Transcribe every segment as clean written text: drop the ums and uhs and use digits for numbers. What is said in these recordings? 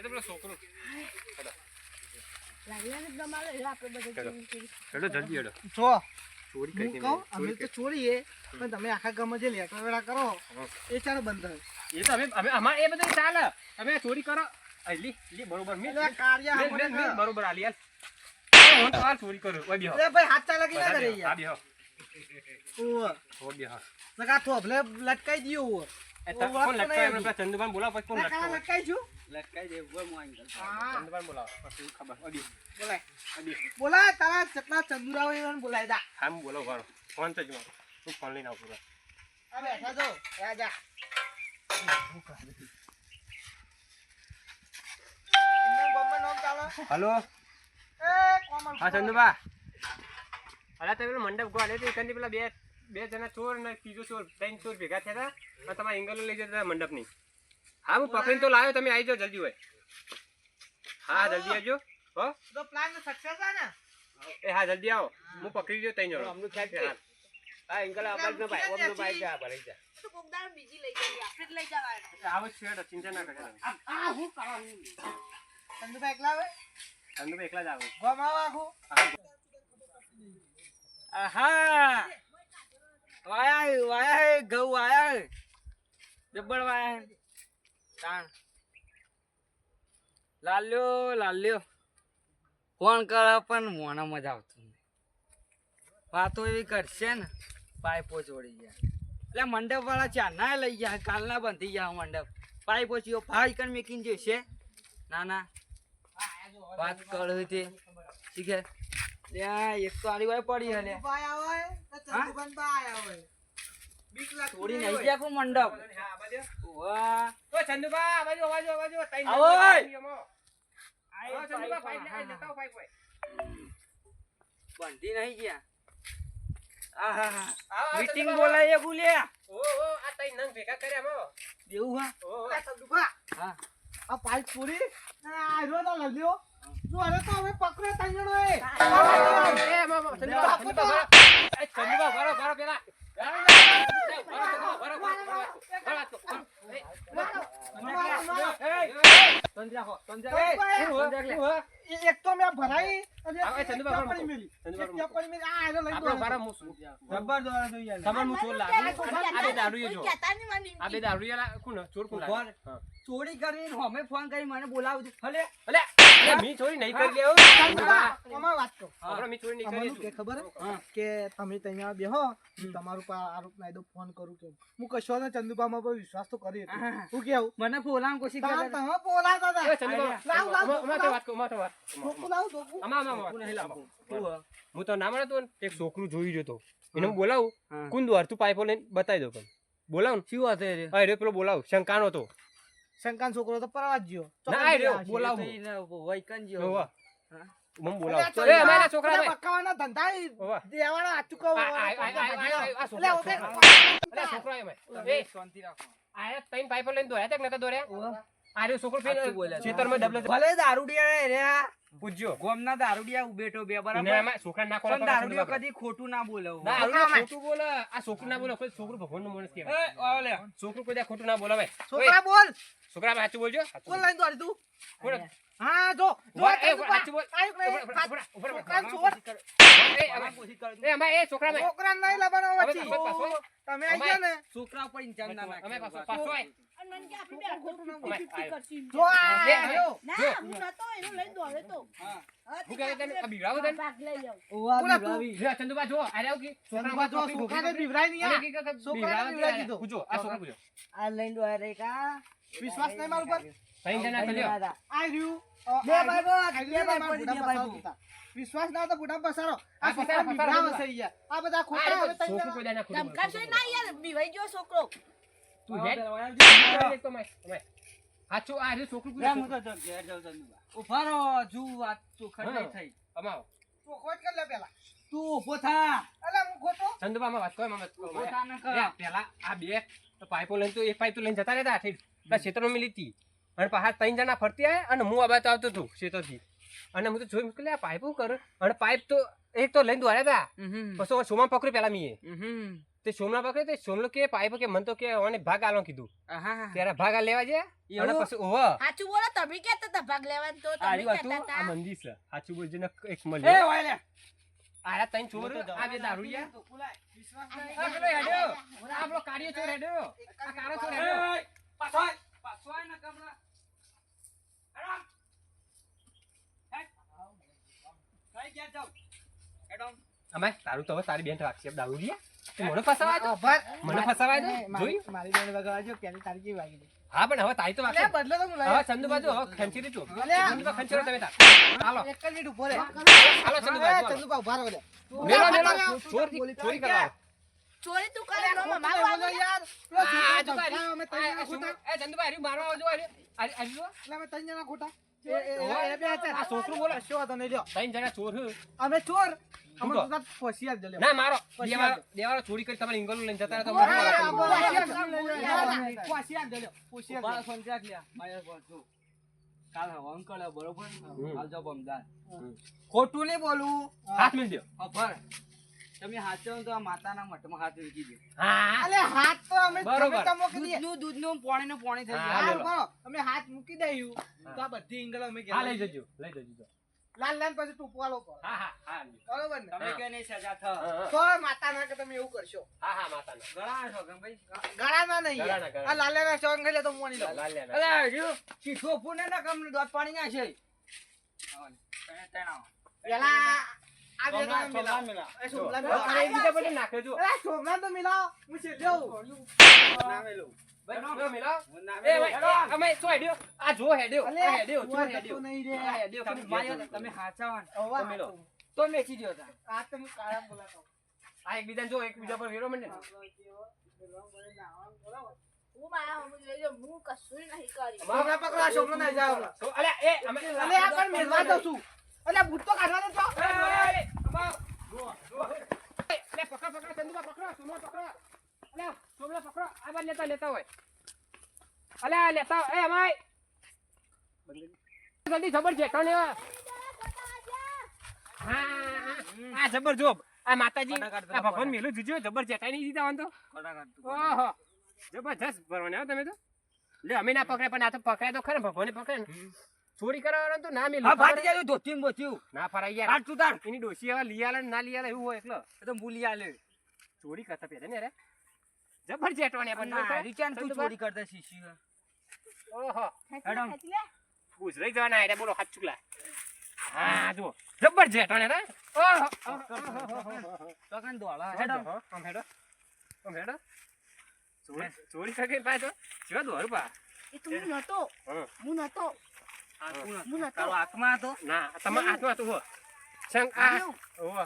એ તો પેલો છોકરો લાગલા ને દમાલે આપણે બધા હેડો જલ્દી હેડો જો ચોરી હું કરી કહું અમે તો ચોરીએ પણ તમે આખા ગામમાં જે લેકડા વેડા કરો એ ચાલો બંધ થાય. એ તો અમે અમાર એ બધું ચાલે તમે ચોરી કરો લી લી બરોબર મી એટલે કાર્ય આપણે મી બરોબર આલી યાર હું તો હાલ ચોરી કરું ઓય બેહો અરે ભાઈ હાથ ચાલકી ના કરે આ યાર. બેહો ઓહ ઓ બેહો નકા થોભલે લટકાઈ દિયો ઓહ એ તો કોણ લટકાય આપણે પેલા ચંદુભાઈ બોલાવ પછી કોણ નકા લટકાય લટકાઈ છું લટકાય દે ઉભો મો આઈ હા ચંદુભાઈ બોલાવ પછી ખબર ઓ બેહો બોલાય આ બેહો બોલાય તારા જેટલા ચંદુરાઓ એને બોલાય દા આમ બોલાવ વાળો ફોન તો જ મારો તું ફોન લઈને આવતો આ બેઠા જો રાજા ઇન્ડિયન ગવર્નમેન્ટ નોમ ચાલો હેલો એ કોમલ હા ચંદુભા અલા તમે પેલો મંડપ ગોળે તો એકંદી પેલા બે જણા ચોર ને ત્રીજો ચોર ત્રણ ચોર ભેગા થયા હતા અને તમારા એંગલો લઈ જતા હતા મંડપની હા હું પકડીને તો લાવ્યો તમે આવી જાઓ જલ્દી હોય હા જલ્દી આવજો હો તો પ્લાન સક્સેસ આ ને એ હા જલ્દી આવો હું પકડી ગયો ત્રણ જણો અમનું ખ્યાલ છે હા એંગલ આવાજ ન ભાઈ ઓમનો ભાઈ જા ભરાઈ જા તો કોકદાર બીજી લઈ જઈએ આપણે જ લઈ જવાના આવો છે ચિંતા ના કરજો આ હું કરવાનું ચંદુભાઈ એકલા આવે ચંદુભાઈ એકલા જ આવો ગમાવ આખું આહા વાયા વાયા ગૌ આયા જબ્બર વાયા તાણ લાલ્યો ફોન કરે પણ મોણા મજા આવતું નહીં વાતો એવી કરશે ને પાઇપો જોડી ગયા એટલે મંડપ વાળા ચાના લઈ ગયા કાલના બંધી ગયા મંડપ પાઇપો ચીઓ ભાઈ કણ મેકીને જોઈશે ના વાત કરું તે ઠીક હે ત્યાં એક તો આડી વાય પડી હલે ભાઈ આવે તો ચંદુભાઈ બા આયા હોય બીક લાગતી થોડી નહીં નહીં ગયા કો મંડપ હા બાજુ વાહ ઓ ચંદુભા આવાજો ત્રણ આવો ઓય! આવો ચંદુભા પાઇપ લે લેતા આવો પાઇપ હોય બંધી નહીં ગયા આહા આવો મીટિંગ ચંદુભા. બોલાય ગુલ્યા ઓ આ ત્રણ નંગ ભેગા કર્યા મો દેવું હા ઓ આ ચંદુભા હા આ પાઇપ પૂરી આ રહ્યો તો લલ્યો જો અરે તો હવે પકડે તંજણો એ એ મામા ચંદુભા ભરો પેલા એક તો મેં ભરાઈ અને આવે ચંદુભા એક ભરો. પડી મેલી. ચંદુભા એક ત્યાં પડી મેલી. આ આને લઈ આપણો દો. બારા મુસુ જબ્બર દોરા દો યાર ખબર હું ચોર લાગુ આ બે દારૂ જો કહેતા નહીં મને આ બે દારૂ યાર કોણ ચોર કોણ લાગે હા ચોરી કરી અમે ફોન કરી મને બોલાવું ભલે અલે મી ચોરી નહીં કરી લેવો ચંદુભા, આમાં વાત કહું. આપણે મી ચોરી નહીં અમારું કરી કે ખબર હે? હા. કે તમે ત્યાં બેહો તમારું પર આરોપ નાઈ દો ફોન કરું કે હું કશો ને ચંદુબામાં પર વિશ્વાસ તો કરી હતી. હા. હું કેવું મને બોલાવ કોશિશ તમે કરે તમે બોલાતા હતા. એ ચંદુભા લાવ, લાવ, અમાર તો વાત કહું અમાર તો વાત ધોકું લાવ, ધોકું. અમાર નહીં લાવો હું તો ના મળતો એક છોકરું જોઈ જતો એને હું બોલાવું હા. કુંદ વાર તું પાઇપો લઈને બતાવી દો પણ બોલાવ ને શું વાત રે અરે પેલો બોલાવ શંકાનો તો શંકાન છોકરો તો પરવા જ ગયો. ના, આ રહ્યો, ચોકડી બોલાવ. વૈકન જો હોવા હા. મમ અલ્યા, બોલાવ ચંદુભા, એ અમારા છોકરા પેલા બકાવાના ધંધા ઈ હોવા દેવાના આ ચૂકવો. આ અલ્યા, છોકરા ઓકે. છોકરા એમ એ શાંતિ રાખો આયા ત્રણ પાઇપો લઈને દોયા તક નતા દોર્યા આ રહ્યો છોકરો સાચું ફેર બોલ્યા. ખેતરમાં ડબલે ભલે દારૂડિયા રે પૂછજો ગોમના દારૂડિયા ઉભેટો બે એને બરાબર આમાં છોકરા નાખો પણ દારૂડિયો કદી ખોટું ના બોલે ખોટું બોલે આ છોકરું ના બોલે કોઈ છોકરું ભગવાનનો માણસ કહેવાય છોકરું કોઈ દા ખોટું ના બોલાવે છોકરા બોલ. છોકરા સાચું બોલજો કોણ લઈને દોડી તું? કોણ? હા, જો. જો, એ ચંદુભા. સાચું બોલ. આયુ કે નહીં? છોકરાને છોડ. એ અમાર એ છોકરા ભાઈ છોકરાને નહીં લાવવાનો હવે વચ્ચે. પાછો તમે આઈ ગયા ને છોકરા ઉપર ઇન્જામ ના અમે નાખે પાછો આય અને મને કે આપણે બે ખોટું અમાય આયો. કરશું જો આ એ, આવ્યો. ના હું નતો એનો લઈ દોડે તો હા. હું કહે તને આ બિરાવો તને ભાગ લઈ જાવ કોના તું? લે ચંદુબા જો આ રહ્યો કે ચંદુભા જો, છોકરાને બીવરાય નહીં આ. છોકરાને બીવરાઈ દીધો. પૂછો આ છોકરો પૂછો આ લઈને દોયા રે કા વિશ્વાસ નહીં મારું પર? ત્રણ જણા કર્યો આ રહ્યું. બે ભાઈ બોલ, આ બે રહ્યું, ભાઈ તમારા પડી, બે બુઢા ભાઈ પસારો થતા. વિશ્વાસ ના હોય તો બુઢા પસારો. આ આ છોકરા પસારો, બીવરાવ પસારો. હશે યાર. આ બધા આ ખોટા હવે તઈ છોકરું જણા. કોઈ દાના ખોટું ધમકાશે ના યાર બીવાઈ ગયો છોકરો તું હેડ એક તો માય હાચું આ રહ્યું છોકરું પૂછો ઉભા રહો જુ વાત ચોખટ હા. નહીં થઈ અમાવ તું ખોટ કર લે પેલા. તું ઉભો થા અલા હું ખોટો. ચંદુબા માં વાત કરો ઉભો થા ને કર. પેલા આ બે પાઇપો લઈને તો એક પાઇપ તો લઈને જતા રહેતા આઠી પેલા ક્ષેત્રમાં મિલી હતી અને પાછા ત્રણ જણા ફરતી આયા અને હું આ બાજુ આવતો હતો ક્ષેત્રથી અને હું તો જોઈ મુશ્કેલ આ પાઇપ શું કરે અને પાઇપ તો એક તો લઈને દોડ્યા હતા પછી સોમાં પકડ્યું પેલા મીએ તે સોમલા પકડે તે સોમલો કે પાઇપ કે મન તો કે ઓને ભાગ આલો કીધું હા ત્યારે ભાગ આ લેવા જાય અને એવું? પછી ઓહો સાચું બોલો તમે કહેતા હતા ભાગ લેવાનું તો તમે આર્યું કહેતા હતું? આ હતા મંદિર છે સાચું બોલજે ને એક એ મળ્યો વાય લે આરા તઈ ચોર આ બે દારૂડિયા આ પેલો હેડ્યો આ પેલો કાળિયો ચોર હેડ્યો આ કાળો ચોર હેડ્યો પાછો આય ને કમરા હેડો કઈ ગયા જાવ હેડો અમાય તારું તો હવે તારી બેન રાખશે દારૂડિયા તું મને ફસાવા દો મને ફસાવા દો જોયું મારી બેન વગાડજો પહેલી તારીખ કેવી વાગી ગઈ હા પણ હવે તારી તો લે વાગશે બદલો તો હું લઈ હવે ચંદુ બાજુ હવે ખંચી દીધું અલ્યા. ચંદુ ખંચરો તમે તાર હાલો એક જ મિનિટ ઉભો રહે હાલો ચંદુ એ, બાજુ ચંદુભા ઉભા રહો લે. મેલો ઉભા મેલો રહો. ચોરી કરવા ચોરી તું કરે નો બોલો મારું યાર પેલો છોકરો ધમકાવે, અમે ત્રણ જણા ખોટા. એ ચંદુ ભાઈ મારવા આવજો આરી જો એટલે અમે ત્રણ જણા ખોટા એ બે હતા. આ છોકરું બોલે. શું વાંધો નહીં લ્યો. ત્રણ જણા ચોર હે. અમે ચોર અમે તો? તો તાર હોશિયાર જ લ્યો. ના મારો પછી દેવાળો ચોરી કરી તમારે ઇંગલો લઈને જતા રહો તો અરે, મારો આ વાળો હોશિયાર કરી. જ લ્યો. હોશિયાર જ લ્યો. હોશિયાર જ બાર લ્યો. સંચાક લ્યા માયા બોલજો કાલ હવન કરે બરોબર હાલ જો બમદાર ખોટું નહીં બોલવું હાથ મિલ દો. ખબર તમે હાચો તો આ માતાના મઠમાં હાથ મૂકી દો હા અલે હાથ તો અમે બરોબર. ગમે તેમ મૂકી દઈએ. દૂધનું પાણી થઈ હા, જાય હાલ લે લો. બરો, અમે હાથ મૂકી દઈએ તો આ બધી ઇંગલો અમે હા ઘેર લઈ જજો લઈ જજો લાલ લાલ પછી ટૂંપવાલો પડે. હા હા હા બરોબર ને તમે કે નહીં સજા થ તો માતા ના કે તમે એવું કરશો હા હા માતાનો ગળા છો કે ભાઈ ગળાના નહીં ગળાના, યાર. ગળાના. આ લાલ લાલ સોંગ ખાઈ લે તો મોની લો. લાલ લે અલા જો શીખો પુને ના કમ દોત પાણી ના છે પેલા આ બે સોમલા, જણા સોમલા મિલાવો. મિલાવો. એ સોમલા જો, મિલાવો. અરે એકબીજા પર નાખે જો. અરે સોમલા તો મિલાવો. હું છેલ્લે આવું. ભાઈ, જો મિલાવો. ના એ ભાઈ, અમે શું હેડ્યો? આ જો હેડ્યો. અલે, આ હેડ્યો, હું ચોર આ કરતો હેડ્યો. નહીં રે. આ હેડ્યો, તમે ખાલી માર્યો બે ને, તમે હાચાવા ને. અવા તો મિલો. તો મેચી દ્યો તા આ તો હું કાળા બોલાતો. આ એકબીજાને જો એકબીજા પર વેરો મંડે ને. હું મારા હમું જોઈ લો, હું કશું નહીં કર્યું સોમલા પકડો, આ સોમલો નહીં જાઓ. તો, અલ્યા, એ, અમે, અલે, આ પણ મેલવા દઉં છું. અલે, ભૂત તો કાઢવા દે તો. એ, અમાર. એ, લે, પકડો, પકડો, ચંદુબા, પકડો, સોમલા પકડો. અલ્યા, સોમલા પકડો. આ બાર લેતા હોય. અલ્યા, લેતા હોય. એ, અમાય. જલ્દી જબર છે, કોણ એવા? હા, જબર જોબ. આ માતાજી, આ ભગવાન મેલું જુજો, જબર જેઠાઈ નહીં દીધા વાંધો. ઓહો, જબરજસ્ત ભરવાના હો તમે તો. લે, અમે ના પકડે પણ આ તો પકડાય તો ખરે, ભગવાને પકડે ને. ચોરી કરવાનો તો ના મેલું. હા ફાટી જાય ધોતી ને બોત્યું ના ફરાય યાર. કાઢ તું તાર એની ડોશી હવે લઈ આલે ને ના લઈ આલે એવું હોય એટલે એ તો ભૂલી આલે ચોરી કરતા પહેલા ને રે જબર જેટવાને પણ ના રીચાન તું ચોરી કરતા શીશી ઓહો હેડો ગુજરાઈ જવાના આયરા બોલો હાથ ચુકલા હા જો જબર જેટવાને રે ઓહો તો કાન દોડા હેડો આમ હેડો ચોરી શકે પાછો જીવા દો રૂપા એ તો હું નતો હું નતો હું નતો તારો આત્મા હતો ના તમારા હાથમાં તો હો સંગ આ ઓહો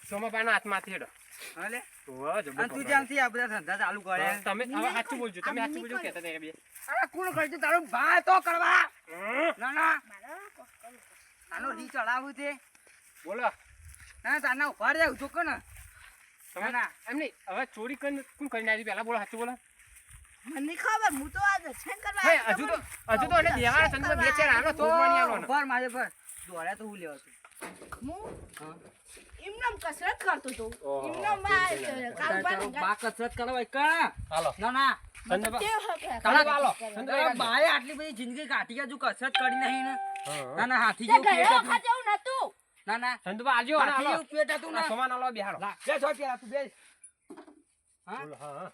સોમાબાના હાથમાં હતી હેડો હાલે ઓહો જબર અને તું જ્યાંથી આ બધા ધંધા ચાલુ કરે તમે હવે સાચું બોલજો તમે સાચું બોલજો કહેતા હતા બે અરે કોણ કરતું તારો ભાઈ તો કરવા હમ. ના ના મારા તાનો રી ચડાવું છે બોલો ના તાના ઉભા રહે તો કોને તમે ના. એમ નહીં હવે ચોરી કરીને શું કરીને આવી પહેલા બોલો સાચું બોલો મને ખબર હું તો આ દર્શન કરવા હે આવ્યો હજુ તો તો એને દેવાના ચંદ્ર બે ચાર આનો તોડવાની આવવાનો ઉભા મારે પર દોડ્યા તો હું લેવા તું હું એમનેમ કસરત કરતો તો ઓહો, એમનેમ તારો કાલ બા કસરત કરવા કણ હાલો ના ના ચંદ્ર તારા હાલો તારા બાએ આટલી બધી જિંદગી કાઢી ગયા, હજુ કસરત કરી નહીં ને ના ના હાથી તે જેવું પેટ ગયા હતું. વખત એવું નતું ના ના ચંદ્ર આજો અને હાથી હાલો જેવું પેટ હતું ને સમાન હાલો બિહારો લા, બે છો પેલા તું બે હા બોલો હા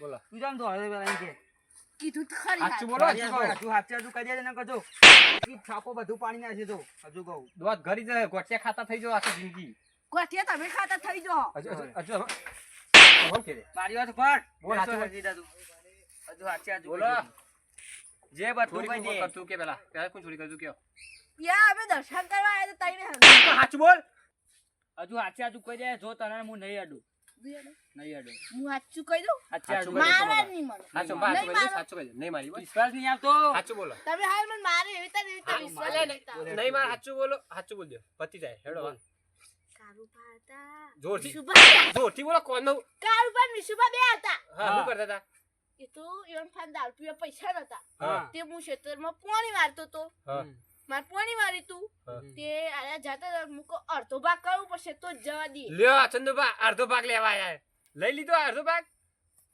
બોલો તું જામ દોડે પેલા એમ કે કીધું તો ખરી સાચું વાત. બોલો હજુ હાથે હજુ કરી દે ને કજો છાપો બધું પાણી નાખી દો હજુ કહું દોત ઘરી જાય ગોટિયા ખાતા થઈ જાવ આખી જિંદગી ગોઠિયા તમે ખાતા થઈ જાઓ હજુ કોણ કે રે મારી વાત પર બોલ, સાચું બોલ. કરી દીધા તું હજુ હાથે હજુ બોલો. જે બધું ચોરી કહી કોણ દે કરતું કે પેલા પેલા કોણ ચોરી કરતું કયો યા અમે દર્શન કરવા આવ્યા તો તઈને સાચું બોલ હજુ હાથે હજુ કહી દે જો તને હું નહીં અડું નહીં અડું હું સાચું કહી દઉં હાથે સાચું હજુ બોલ. મારવા નહીં મને સાચું નહીં મારો. સાચું કહી નહીં મારી બોલ વિશ્વાસ નહીં આવતો સાચું બોલો તમે હાલ મને મારે એવી રીતે વિશ્વાસ નહીં કરતા. નહીં માર સાચું બોલો સાચું બોલજો પતી જાય હેડો કારું પાતા જોરથી વિશુભા જોરથી બોલો કોણ નું કારું પાન વિશુભા બે હતા હા શું કરતા હતા એ તો એવન ફાન દારૂ પીવા પૈસા નતા હા તે હું ખેતરમાં પોણી મારતો તો હા મારે પોણી મારી તું હા. તે આયા જાતા હતા, મુકો અડધો ભાગ કરવું પડશે તો જ જવા દે લ્યો ચંદુબા અડધો ભાગ લેવા આયા લઈ લીધો અડધો ભાગ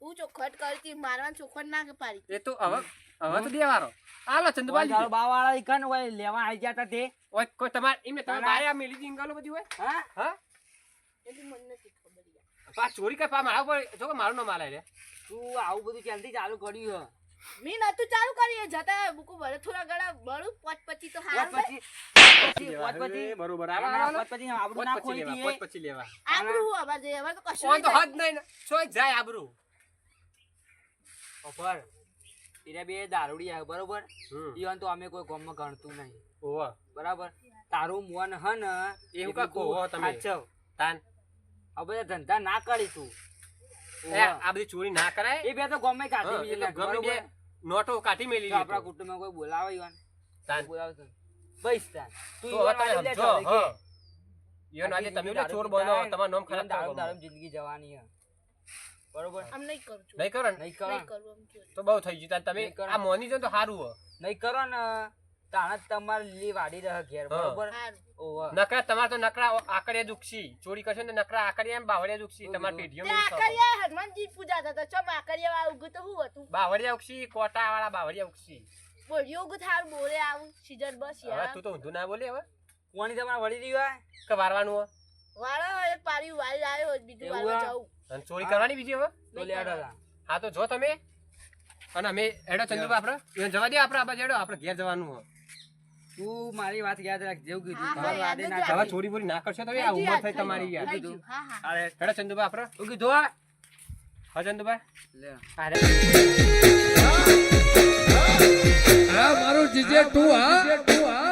હું ચોખવટ કરતી મારવાનું ચોખવટ ના કે પાડી એ તો હવે તો દેવાનો હાલો ચંદુબા લીધો. બાવાળા ઈકન હોય લેવા આવી ગયા તા તે ઓય કોઈ તમાર એમને તમે બાયા મેલી દી ઇંગલો બધી હોય હા હા એટલે મને નથી ખબર યાર પા ચોરી કર પા મારા ઉપર જો કે મારું નામ આલે રે તું આવું બધું ચાલતી ચાલુ કર્યું મી નતું ચાલુ કરી જતા બુકુ ભલે થોડા ગળા બળું 5-25 તો હે હારું પછી બરોબર પછી આબરૂ ના ખોલી દી પછી લેવા આબરૂ હું આવા જે હવે તો કશું ઓન તો નહીં હદ નહીં ને સોય જાય આબરૂ ઓફર ઈરે બે દારૂડી આવે બરોબર હમ ઈવન તો અમે કોઈ ગામમાં ગણતું નહીં ઓવા બરાબર તારું મોન હ ને એવું કા કહો તમે સાચવ. તાન આ બધા ધંધા ના કરી તું એ આ બધી ચોરી ના કરાય એ બે તો ગમે કાઢી હા, બીજે એ તો નાખ, ગમે બે બરોબર? નોટો કાઢી મેલી તો આપણા કુટુંબમાં કોઈ બોલાવે ઈવન તાન બોલાવે તો બસ તાન તું તો ઈવન હવે વાળી લે તમે સમજો ચાલે કે હા ઈવન આજે તમે એટલે ચોર બનો તમારું નામ ખરાબ દારૂ કરો દારૂ જિંદગી જવાની હે બરોબર આમ નહીં કરું છું નહીં કરો ને નહીં કરો નહીં કરું આમ કયો તો બહુ થઈ ગયું તાન તમે નહીં કરો. આ મોની જો તો સારું હો નહીં કરો ને તાણ જ તમારે લીલી વાડી રહે ઘેર હા. બરોબર હારું ઓવા નકરા તમારે તો નકરા આકડિયા દુખશી ચોરી કરશો ને તો નકરા આકડિયા એમ બાવળિયા દુખશી બરોબર. તમારી પેઢીઓ તે આકરિયા હનુમાનજી પૂજા થતા ચમ આકરિયા વાળું ઉગું તો હું હતું બાવળિયા ઉગશી કોટા વાળા બાવળિયા ઉગશી બોલ્યો ઉગું થારું બોલે આવું સીઝન બસ હવે યાર તું તો ઊંધું ના બોલે હવે કોની તમારે વળી રહી હોય કે વારવાનું હો વાળો એક પારી વાળી આવ્યો બીજું એવું વાળવા આ? જાઉં અને ચોરી કરવાની બીજી હવે તો લેડો તા. હા તો જો તમે અને અમે હેડો ચંદુબા આપણે એને જવા દે આપણે આપણે હેડો આપણે ઘેર જવાનું હો તું મારી વાત યાદ રાખ જેવું કીધું હા, તમારી યાદ વાડી જ ના રાખી. હવે ચોરી બોરી ના કરશો તો આ ઉંમર થઈ તમારી યાર થઈ ગયું. હા હા અરે હેડો ચંદુબા આપણે તું કીધું હા? હા ચંદુબા લે અરે આ મારું જીજે તું હા